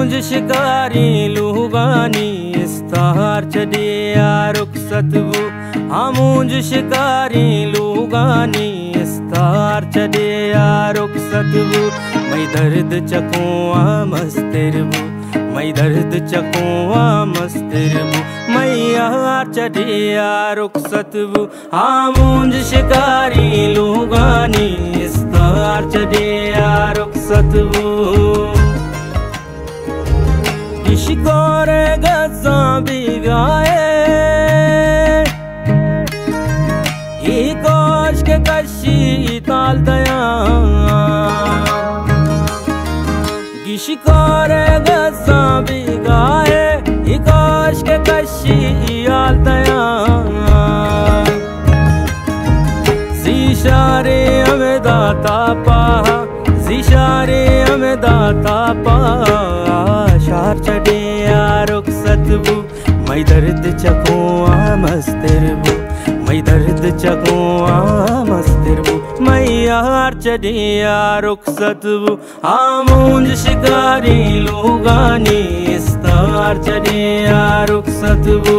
आमूंज शिकारी लूगानी इस्तार चढ़िया रुखसतबू। आमूंज शिकारी लूगानी इस्तार चढ़िया रुखसतबू। मैं दर्द चकुआ मस्तिरबू, मैं दर्द चकुआ मस्तिरबू। मैं यार चढ़िया रुखसतबू। आमूंज शिकारी लूगानी इस्तार चढ़िया रुखसतबू। शिकोर गजा बिगाए कोश के कशी ताल दया। शिकोर गजा बिगाए कोश के कशी आल दया। जीशारे हमें दाता पा, जीशारे हमें दाता पा। शार चढ़िया रुखसतबू। मैं दर्द चकुआ मस्तिरबू, मैं दर्द चकुआ मस्तिरबू। मैं यार चढ़िया रुखसतबू। आमूंज शिकारी लूगानी इस्तार चढ़िया रुखसतबू।